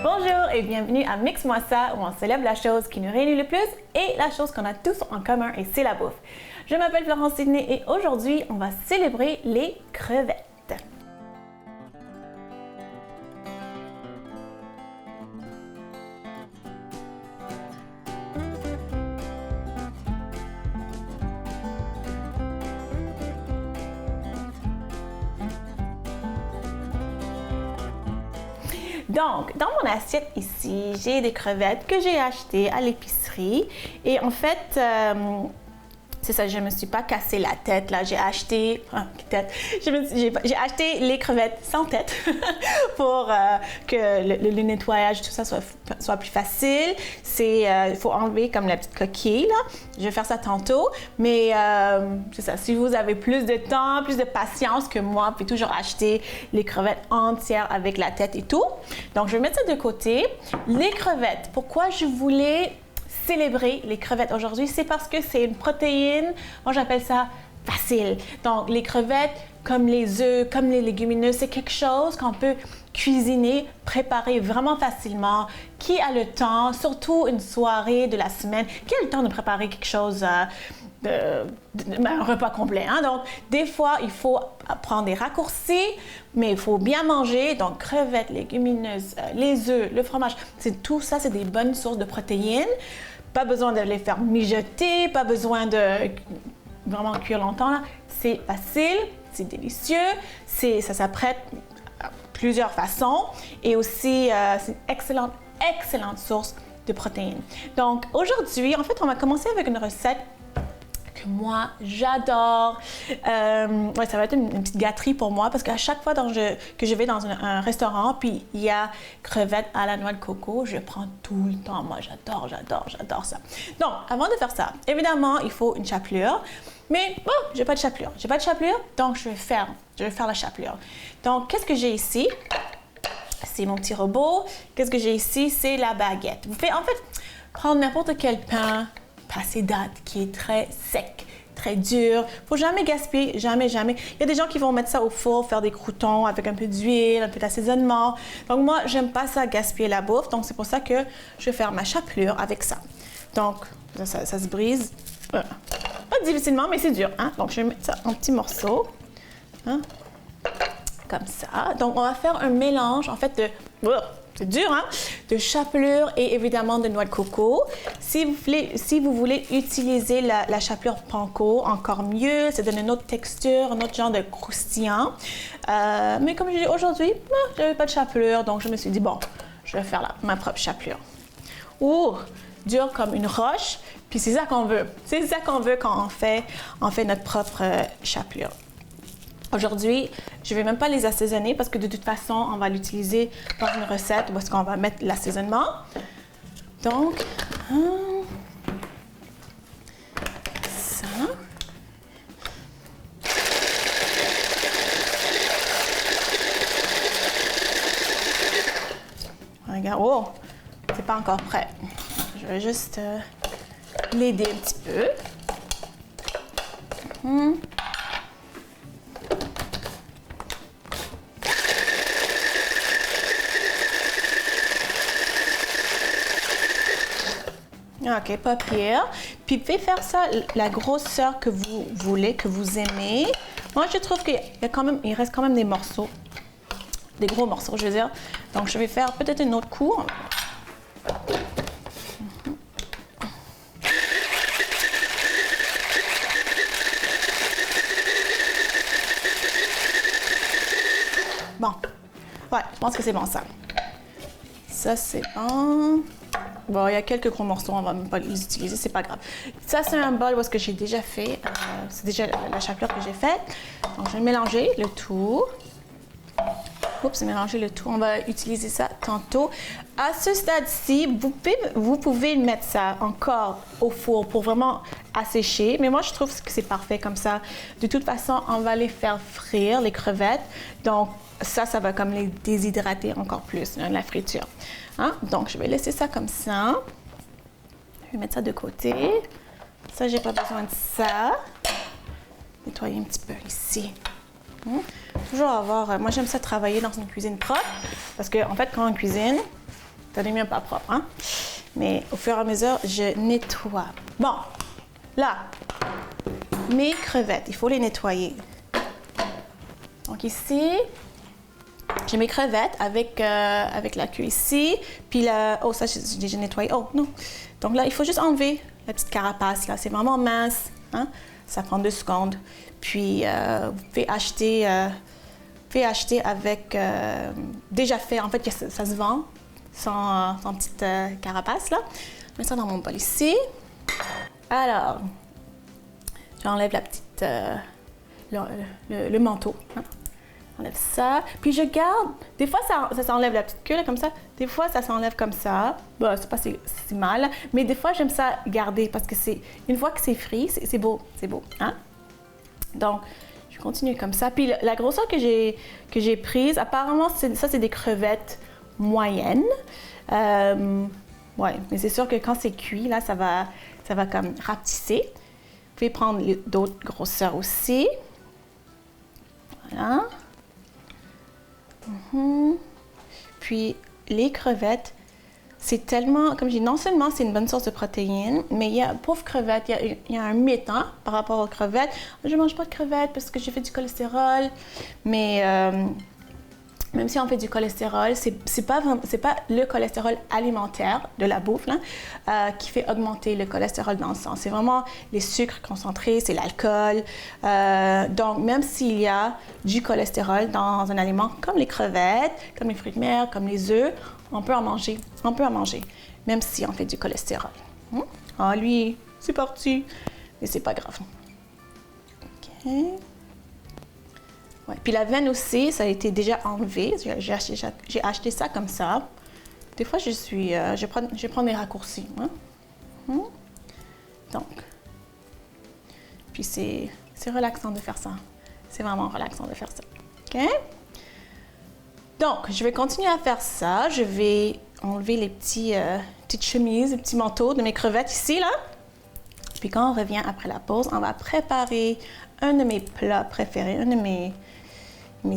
Bonjour et bienvenue à Mix-moi ça où on célèbre la chose qui nous réunit le plus et la chose qu'on a tous en commun et c'est la bouffe. Je m'appelle Florence Sidney et aujourd'hui on va célébrer les crevettes. Donc, dans mon assiette ici, j'ai des crevettes que j'ai achetées à l'épicerie. Et en fait, c'est ça, je ne me suis pas cassé la tête. Là, j'ai acheté... j'ai acheté les crevettes sans tête pour que le nettoyage, tout ça soit plus facile. Il faut enlever comme la petite coquille, là. Je vais faire ça tantôt. Mais c'est ça, si vous avez plus de temps, plus de patience que moi, vous pouvez toujours acheter les crevettes entières avec la tête et tout. Donc, je vais mettre ça de côté. Les crevettes, pourquoi je voulais célébrer les crevettes aujourd'hui, c'est parce que c'est une protéine, moi j'appelle ça facile. Donc les crevettes, comme les œufs, comme les légumineuses, c'est quelque chose qu'on peut cuisiner, préparer vraiment facilement. Qui a le temps, surtout une soirée de la semaine, qui a le temps de préparer quelque chose, un repas complet. Hein? Donc des fois, il faut prendre des raccourcis, mais il faut bien manger. Donc crevettes, légumineuses, les œufs, le fromage, tout ça, c'est des bonnes sources de protéines. Pas besoin de les faire mijoter, pas besoin de vraiment cuire longtemps. Là. C'est facile, c'est délicieux, ça s'apprête à plusieurs façons et aussi c'est une excellente source de protéines. Donc aujourd'hui, en fait, on va commencer avec une recette que moi, j'adore. Ouais, ça va être une petite gâterie pour moi parce qu'à chaque fois que je vais dans un restaurant puis il y a crevettes à la noix de coco, je prends tout le temps. Moi, j'adore ça. Donc, avant de faire ça, évidemment, il faut une chapelure. Mais bon, j'ai pas de chapelure, donc je vais faire la chapelure. Donc, qu'est-ce que j'ai ici? C'est mon petit robot. Qu'est-ce que j'ai ici? C'est la baguette. Vous pouvez en fait prendre n'importe quel pain passé date, qui est très sec, très dur. Faut jamais gaspiller, jamais. Il y a des gens qui vont mettre ça au four, faire des croûtons avec un peu d'huile, un peu d'assaisonnement. Donc moi, j'aime pas ça gaspiller la bouffe, donc c'est pour ça que je vais faire ma chapelure avec ça. Donc, ça se brise. Pas difficilement, mais c'est dur. Hein? Donc, je vais mettre ça en petits morceaux. Hein? Comme ça. Donc, on va faire un mélange, en fait, c'est dur, hein? De chapelure et évidemment de noix de coco. Si vous voulez utiliser la chapelure panko, encore mieux. Ça donne une autre texture, un autre genre de croustillant. Mais comme je dis aujourd'hui, je n'avais pas de chapelure, donc je me suis dit, bon, je vais faire ma propre chapelure. Ouh, dur comme une roche. Puis c'est ça qu'on veut. C'est ça qu'on veut quand on fait notre propre chapelure. Aujourd'hui, je ne vais même pas les assaisonner parce que de toute façon, on va l'utiliser dans une recette où est-ce qu'on va mettre l'assaisonnement. Donc, ça. Regarde, oh, c'est pas encore prêt. Je vais juste l'aider un petit peu. OK, pas pire. Puis, vous pouvez faire ça la grosseur que vous voulez, que vous aimez. Moi, je trouve qu'il reste quand même des morceaux, des gros morceaux, je veux dire. Donc, je vais faire peut-être un autre coup. Bon. Ouais, je pense que c'est bon, ça. Ça, c'est bon. Bon, il y a quelques gros morceaux, on va même pas les utiliser, c'est pas grave. Ça, c'est un bol où est-ce que j'ai déjà fait. C'est déjà la chapelure que j'ai faite. Donc, je vais mélanger le tout. Oups, mélanger le tout. On va utiliser ça tantôt. À ce stade-ci, vous pouvez mettre ça encore au four pour vraiment assécher. Mais moi, je trouve que c'est parfait comme ça. De toute façon, on va les faire frire, les crevettes. Donc, ça va comme les déshydrater encore plus, hein, la friture. Hein? Donc, je vais laisser ça comme ça. Je vais mettre ça de côté. Ça, j'ai pas besoin de ça. Nettoyer un petit peu ici. Toujours avoir... moi, j'aime ça travailler dans une cuisine propre parce que, en fait, quand on cuisine, ça devient pas propre, hein? Mais au fur et à mesure, je nettoie. Bon, là, mes crevettes, il faut les nettoyer. Donc ici, j'ai mes crevettes avec la queue ici. Puis là, oh ça j'ai déjà nettoyé. Oh non. Donc là, il faut juste enlever la petite carapace là. C'est vraiment mince. Hein? Ça prend 2 secondes. Puis vous pouvez acheter avec déjà fait. En fait, ça se vend sans petite carapace là. Je mets ça dans mon bol ici. Alors, j'enlève la petite le manteau. Hein? J'enlève ça. Puis je garde. Des fois, ça s'enlève la petite queue, là, comme ça. Des fois, ça s'enlève comme ça. Bon, c'est pas si mal. Mais des fois, j'aime ça garder parce que une fois que c'est frit, c'est beau. C'est beau. Hein? Donc, je continue comme ça. Puis la grosseur que j'ai prise, apparemment, ça, c'est des crevettes moyennes. Ouais, mais c'est sûr que quand c'est cuit, là, ça va comme rapetisser. Vous pouvez prendre d'autres grosseurs aussi. Voilà. Puis les crevettes, c'est tellement, comme je dis, non seulement c'est une bonne source de protéines, mais pauvre crevette, il y a un mythe hein, par rapport aux crevettes. Je mange pas de crevettes parce que j'ai fait du cholestérol, mais même si on fait du cholestérol, c'est pas le cholestérol alimentaire de la bouffe là, qui fait augmenter le cholestérol dans le sang. C'est vraiment les sucres concentrés, c'est l'alcool. Donc, même s'il y a du cholestérol dans un aliment comme les crevettes, comme les fruits de mer, comme les œufs, on peut en manger. On peut en manger, même si on fait du cholestérol. Ah, lui, c'est parti. Mais c'est pas grave. OK. Ouais. Puis la veine aussi, ça a été déjà enlevé. J'ai acheté ça comme ça. Des fois, je prends des raccourcis. Hein? Donc, puis c'est relaxant de faire ça. C'est vraiment relaxant de faire ça. OK? Donc, je vais continuer à faire ça. Je vais enlever les petites chemises, les petits manteaux de mes crevettes ici, là. Puis quand on revient après la pause, on va préparer un de mes plats préférés, un de mes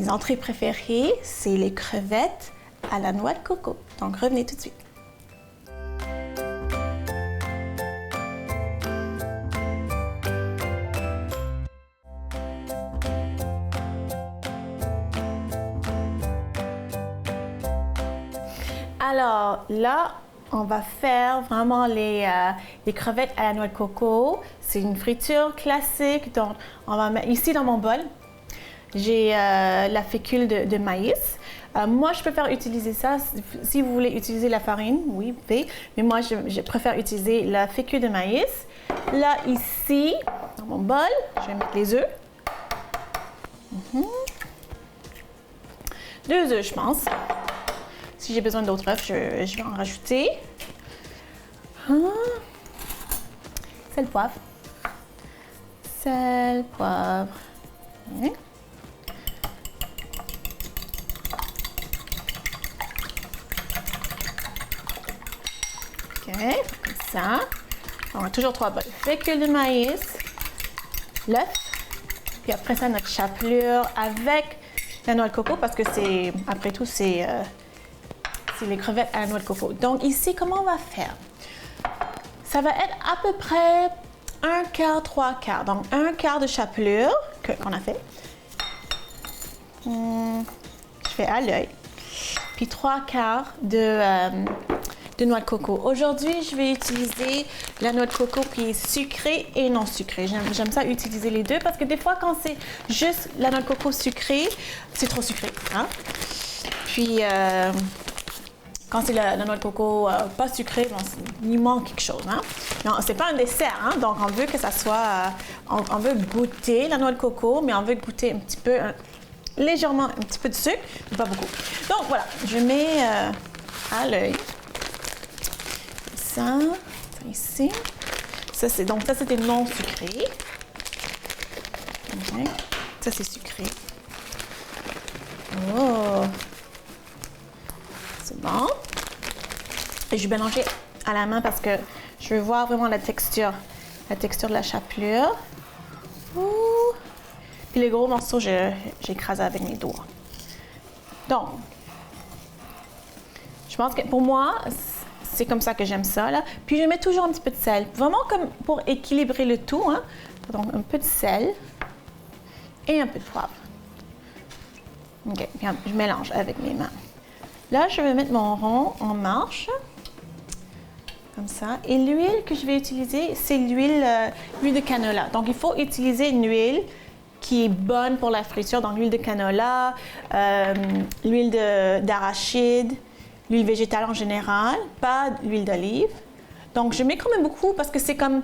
entrées préférées, c'est les crevettes à la noix de coco. Donc, revenez tout de suite. Alors, là, on va faire vraiment les crevettes à la noix de coco. C'est une friture classique. Donc, on va mettre ici dans mon bol. J'ai la fécule de maïs. Moi, je préfère utiliser ça. Si vous voulez utiliser la farine, oui, vous pouvez. Mais moi, je préfère utiliser la fécule de maïs. Là, ici, dans mon bol, je vais mettre les œufs. 2 œufs, je pense. Si j'ai besoin d'autres œufs, je vais en rajouter. Sel, poivre. Sel, poivre. Okay. OK, comme ça. On a toujours 3 bols. Fécule de maïs, l'œuf, puis après ça, notre chapelure avec la noix de coco parce que après tout, c'est les crevettes à la noix de coco. Donc ici, comment on va faire? Ça va être à peu près 1/4, 3/4. Donc 1/4 de chapelure qu'on a fait. Je fais à l'œil. Puis 3/4 de noix de coco. Aujourd'hui, je vais utiliser la noix de coco qui est sucrée et non sucrée. J'aime ça utiliser les deux parce que des fois, quand c'est juste la noix de coco sucrée, c'est trop sucré. Hein? Puis, quand c'est la noix de coco pas sucrée, bon, il manque quelque chose. Hein? Non, c'est pas un dessert, hein? Donc on veut que ça soit... on veut goûter la noix de coco, mais on veut goûter un petit peu, légèrement, un petit peu de sucre, mais pas beaucoup. Donc voilà, je mets à l'œil. Ça ici. Donc ça, c'était non sucré. Okay. Ça, c'est sucré. Oh! C'est bon. Et je vais mélanger à la main parce que je veux voir vraiment la texture de la chapelure. Ouh. Puis les gros morceaux, j'écrase avec mes doigts. Donc, Je pense que pour moi, c'est comme ça que j'aime ça, là. Puis je mets toujours un petit peu de sel, vraiment comme pour équilibrer le tout, hein. Donc un peu de sel et un peu de poivre. OK, puis je mélange avec mes mains. Là, je vais mettre mon rond en marche, comme ça. Et l'huile que je vais utiliser, c'est l'huile de canola. Donc, il faut utiliser une huile qui est bonne pour la friture. Donc, l'huile de canola, l'huile d'arachide, l'huile végétale en général, pas l'huile d'olive. Donc, je mets quand même beaucoup parce que c'est une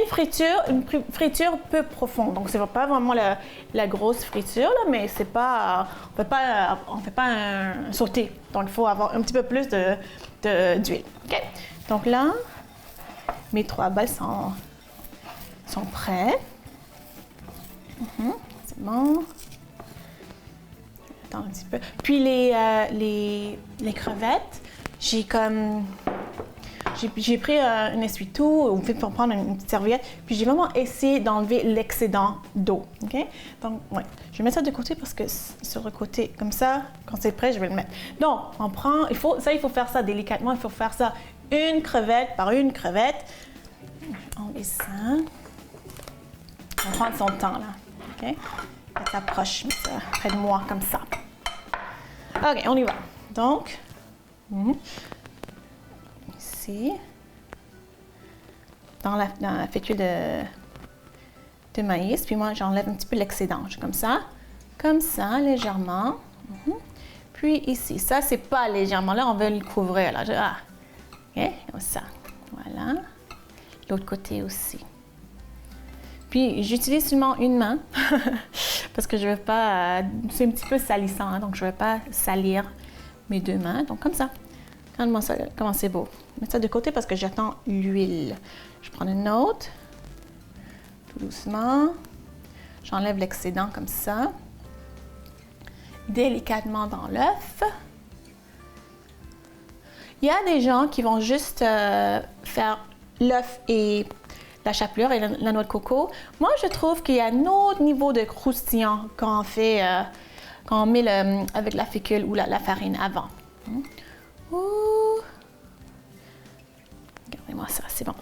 friture peu profonde. Donc, c'est pas vraiment la grosse friture, là, mais c'est pas, on fait pas un sauté. Donc, il faut avoir un petit peu plus d'huile. OK? Donc là, mes 3 bols sont prêts. C'est bon. Attends un petit peu. Puis les crevettes, j'ai pris un essuie-tout, ou pour prendre une petite serviette, puis j'ai vraiment essayé d'enlever l'excédent d'eau. OK? Donc, ouais. Je vais mettre ça de côté parce que sur le côté, comme ça, quand c'est prêt, je vais le mettre. Donc, on prend, il faut faire ça délicatement, il faut faire ça une crevette par une crevette. On met ça. On prend son temps, là. OK? On s'approche près de moi, comme ça. OK, on y va. Donc, ici, dans la fécule de maïs, puis moi, j'enlève un petit peu l'excédent, comme ça, légèrement. Puis ici, ça, c'est pas légèrement, là, on veut le couvrir, là. OK, comme ça, voilà. L'autre côté aussi. Puis, j'utilise seulement une main, parce que je ne veux pas, c'est un petit peu salissant, hein, donc je ne veux pas salir mes 2 mains, donc comme ça. Regarde-moi ça, comment c'est beau. Je mets ça de côté parce que j'attends l'huile. Je prends une autre, tout doucement. J'enlève l'excédent comme ça. Délicatement dans l'œuf. Il y a des gens qui vont juste faire l'œuf et la chapelure et la noix de coco. Moi, je trouve qu'il y a un autre niveau de croustillant quand on met avec la fécule ou la farine avant. Regardez-moi ça, c'est bon.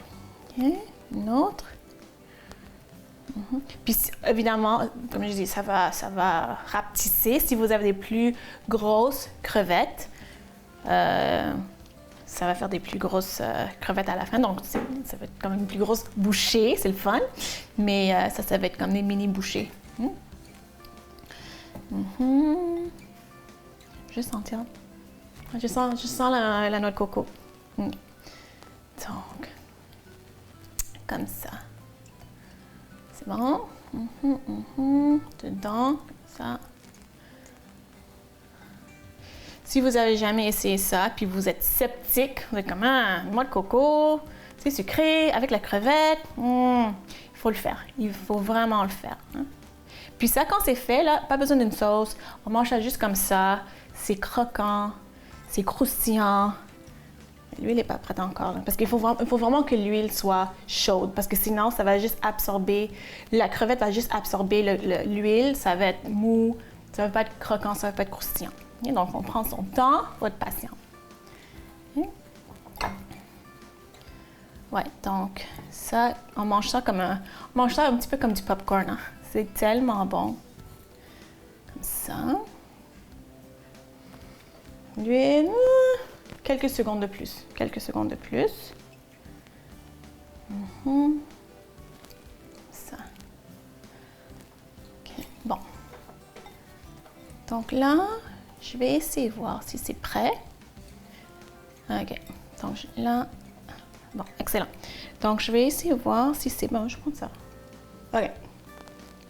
Okay. Une autre. Puis évidemment, comme je dis, ça va rapetisser. Si vous avez des plus grosses crevettes, ça va faire des plus grosses crevettes à la fin. Donc, ça va être comme une plus grosse bouchée, c'est le fun. Mais ça va être comme des mini bouchées. Je sens, tiens. Je sens la noix de coco. Donc, comme ça. C'est bon. Dedans, comme ça. Si vous n'avez jamais essayé ça, puis vous êtes sceptique, vous êtes comme noix de coco, c'est sucré, avec la crevette, il faut le faire. Il faut vraiment le faire. Hein? Puis ça, quand c'est fait, là, pas besoin d'une sauce. On mange ça juste comme ça. C'est croquant, c'est croustillant. L'huile n'est pas prête encore, là, parce qu'il faut vraiment que l'huile soit chaude, parce que sinon, ça va juste absorber, la crevette va juste absorber l'huile, ça va être mou, ça va pas être croquant, ça va pas être croustillant. Et donc, on prend son temps, faut être patient. Ouais, donc ça, on mange ça un petit peu comme du popcorn. Hein. C'est tellement bon. Comme ça. L'huile, quelques secondes de plus. Ça. OK, bon. Donc là, je vais essayer de voir si c'est prêt. OK, donc là, bon, excellent. Donc, je vais essayer de voir si c'est bon. Je prends ça. OK.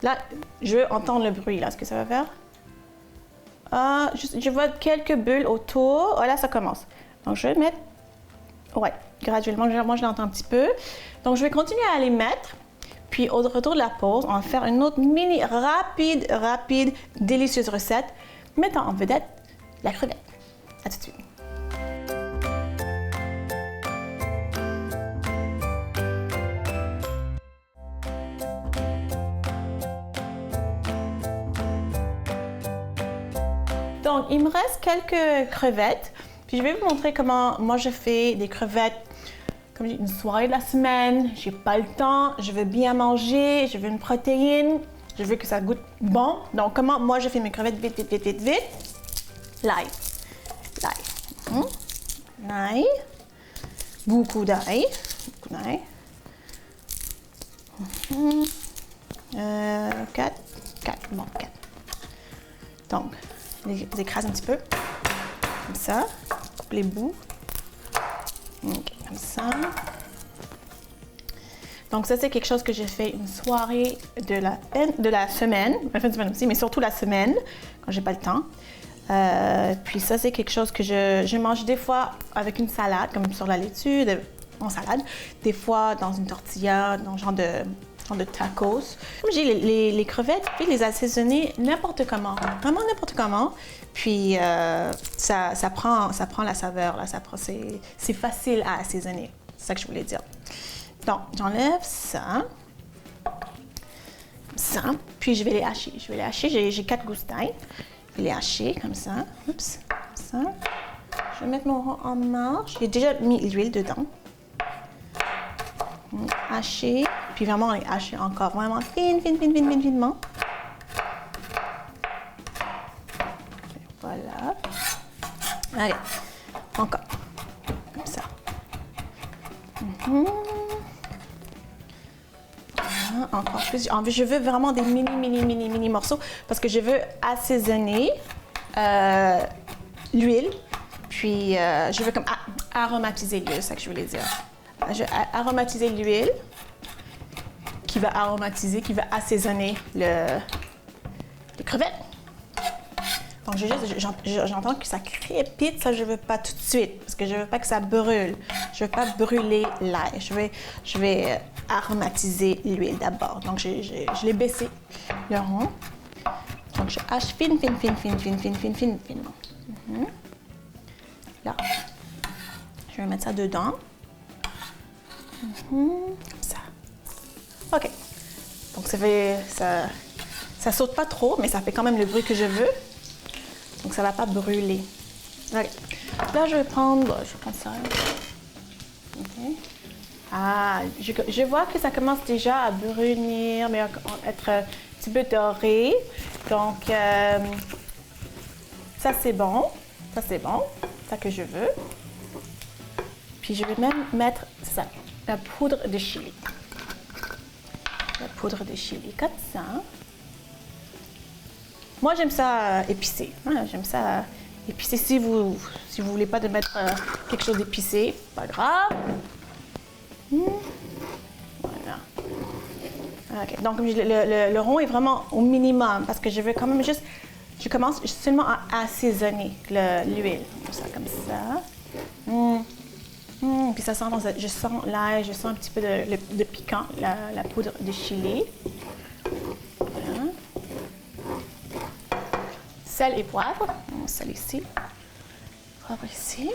Là, je veux entendre le bruit, là. Ce que ça va faire? Je vois quelques bulles autour. Oh, là, ça commence. Donc, je vais mettre... Ouais, graduellement. Moi, je l'entends un petit peu. Donc, je vais continuer à les mettre. Puis, au retour de la pause, on va faire une autre mini, rapide, délicieuse recette, mettant en vedette la crevette. À tout de suite. Donc, il me reste quelques crevettes. Puis je vais vous montrer comment moi je fais des crevettes. Comme une soirée de la semaine, j'ai pas le temps, je veux bien manger, je veux une protéine, je veux que ça goûte bon. Donc comment moi je fais mes crevettes vite, vite, vite, vite, vite. L'ail. L'ail. L'ail. Beaucoup d'ail. Beaucoup d'ail. 4. Bon, 4. Donc, je les écrase un petit peu. Comme ça. Coupe les bouts. Ok, comme ça. Donc, ça, c'est quelque chose que j'ai fait une soirée de la semaine. La fin de semaine aussi, mais surtout la semaine, quand j'ai pas le temps. Puis ça, c'est quelque chose que je mange des fois avec une salade, comme sur la laitue, en salade. Des fois dans une tortilla, dans genre de tacos. Comme j'ai les crevettes, puis les assaisonner n'importe comment, vraiment n'importe comment. Puis ça prend la saveur, là, c'est facile à assaisonner. C'est ça que je voulais dire. Donc, j'enlève ça. Ça. Puis je vais les hacher. J'ai 4 gousses d'ail. Je vais les hacher comme ça. Oups. Comme ça. Je vais mettre mon rond en marche. J'ai déjà mis l'huile dedans. Hacher. Puis vraiment, les hacher encore vraiment finement. Voilà. Allez. Encore. Comme ça. Voilà, encore plus. Je veux vraiment des mini morceaux parce que je veux assaisonner l'huile. Puis je veux comme aromatiser l'huile, c'est ça que je voulais dire. Je vais aromatiser l'huile qui va assaisonner les crevettes. Donc j'entends que ça crépite, ça je veux pas tout de suite parce que je veux pas que ça brûle. Je veux pas brûler l'ail. Je vais aromatiser l'huile d'abord. Donc je l'ai baissé le rond. Donc je hache finement. Là, je vais mettre ça dedans. Comme ça. OK. Donc ça saute pas trop, mais ça fait quand même le bruit que je veux. Donc ça va pas brûler. OK. Là, je vais prendre ça. OK. Ah, je vois que ça commence déjà à brunir, mais à être un petit peu doré. Donc, ça c'est bon. C'est ça que je veux. Puis je vais même mettre la poudre de chili. Comme ça. Moi, j'aime ça épicé. J'aime ça épicé. Si vous voulez pas de mettre quelque chose d'épicé, pas grave. Voilà. OK. Donc, le rond est vraiment au minimum parce que je veux quand même juste... Je commence seulement à assaisonner l'huile. Comme ça. Puis ça sent, je sens l'ail, je sens un petit peu de piquant, la poudre de chili. Voilà. Sel et poivre. Sel ici. Poivre ici.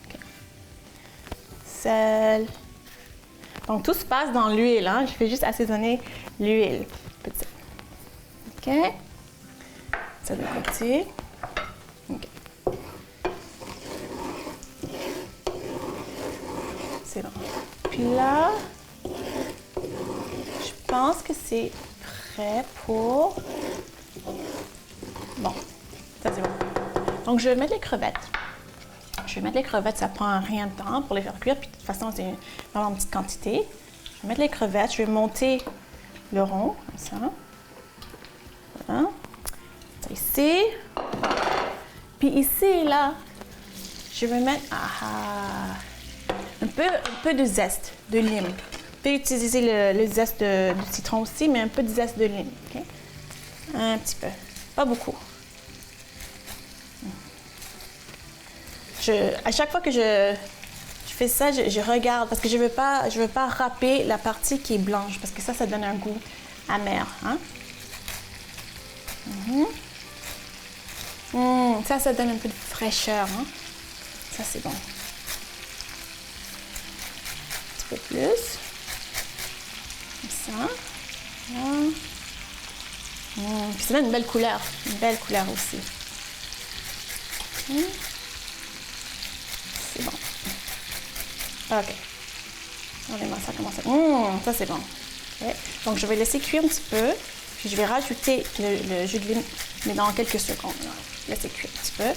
Okay. Sel. Donc tout se passe dans l'huile. Hein? Je fais juste assaisonner l'huile. Petit. OK. Ça de côté. OK. C'est bon. Puis là, je pense que c'est prêt pour... Bon, ça c'est bon. Donc, je vais mettre les crevettes. Ça prend rien de temps pour les faire cuire. Puis de toute façon, c'est vraiment une petite quantité. Je vais mettre les crevettes. Je vais monter le rond, comme ça. Voilà. Ça ici. Puis ici, là, je vais mettre... un peu de zeste de lime. Vous pouvez utiliser le zeste du citron aussi, mais un peu de zeste de lime. Okay? Un petit peu. Pas beaucoup. À chaque fois que je fais ça, je regarde parce que je veux pas râper la partie qui est blanche parce que ça donne un goût amer. Hein? Ça donne un peu de fraîcheur. Hein? Ça, c'est bon. Plus. Comme ça. Voilà. Puis ça donne une belle couleur. Une belle couleur aussi. OK. Regardez-moi ça, comment ça... ça, c'est bon. Okay. Donc, je vais laisser cuire un petit peu. Puis, je vais rajouter le jus de lime, mais dans quelques secondes. Laissez cuire un petit peu.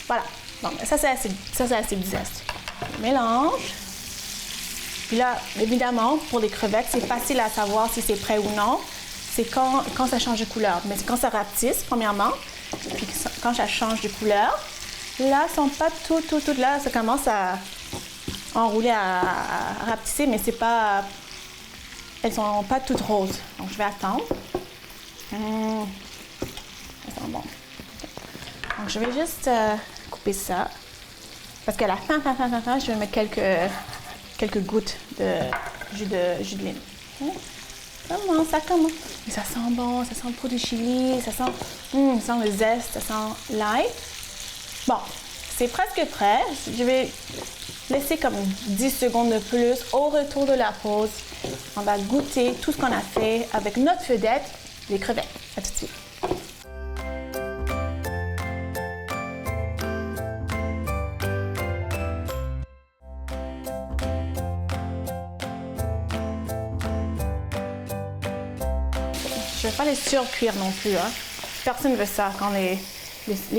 Voilà. Bon, ça, c'est assez digeste. Je mélange. Puis là, évidemment, pour les crevettes, c'est facile à savoir si c'est prêt ou non. C'est quand ça change de couleur. Mais c'est quand ça rapetisse, premièrement. Puis quand ça change de couleur, là, elles sont pas toutes là. Ça commence à enrouler, à rapetisser, mais c'est pas... Elles sont pas toutes roses. Donc, je vais attendre. Elles sont bonnes. Donc, je vais juste couper ça. Parce qu'à la fin, je vais mettre quelques gouttes de jus de lime. Ça commence. Et ça sent bon, ça sent le pot de chili, ça sent le zeste, ça sent l'ail. Bon, c'est presque prêt. Je vais laisser comme 10 secondes de plus. Au retour de la pause, on va goûter tout ce qu'on a fait avec notre vedette, les crevettes. À tout de suite. Je ne vais pas les surcuire non plus. Hein. Personne ne veut ça quand les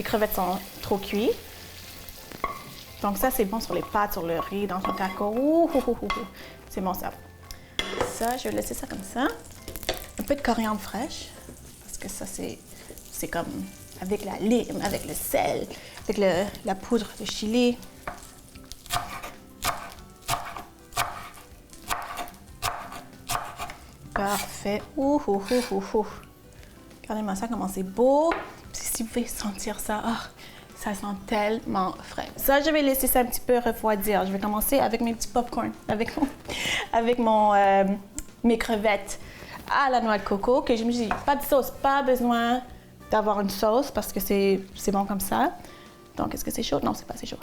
crevettes sont trop cuites. Donc ça, c'est bon sur les pâtes, sur le riz, dans ton taco. C'est bon ça. Ça, je vais laisser ça comme ça. Un peu de coriandre fraîche. Parce que ça, c'est comme avec la lime, avec le sel, avec la poudre de chili. Parfait. Regardez-moi ça, comment c'est beau. Si vous pouvez sentir ça, ça sent tellement frais. Ça, je vais laisser ça un petit peu refroidir. Je vais commencer avec mes petits popcorn, avec mes crevettes à la noix de coco, que je me dis, pas de sauce, pas besoin d'avoir une sauce parce que c'est bon comme ça. Donc, est-ce que c'est chaud? Non, c'est pas assez chaud.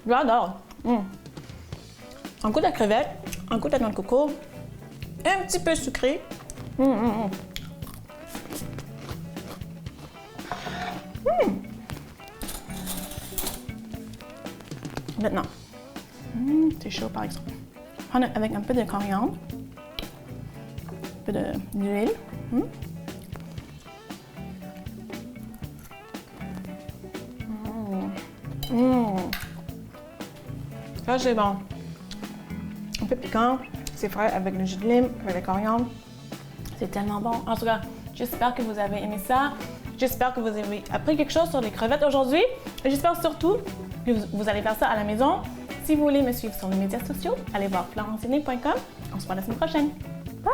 J'adore. Un goût de la crevette, un goût de la noix de coco, un petit peu sucré. Maintenant, c'est chaud par exemple. Prendre avec un peu de coriandre, un peu d'huile. Ça, c'est bon. Un peu piquant, c'est frais avec le jus de lime, avec le coriandre. C'est tellement bon. En tout cas, j'espère que vous avez aimé ça. J'espère que vous avez appris quelque chose sur les crevettes aujourd'hui. Et j'espère surtout que vous allez faire ça à la maison. Si vous voulez me suivre sur les médias sociaux, allez voir florenceiney.com. On se voit la semaine prochaine. Bye!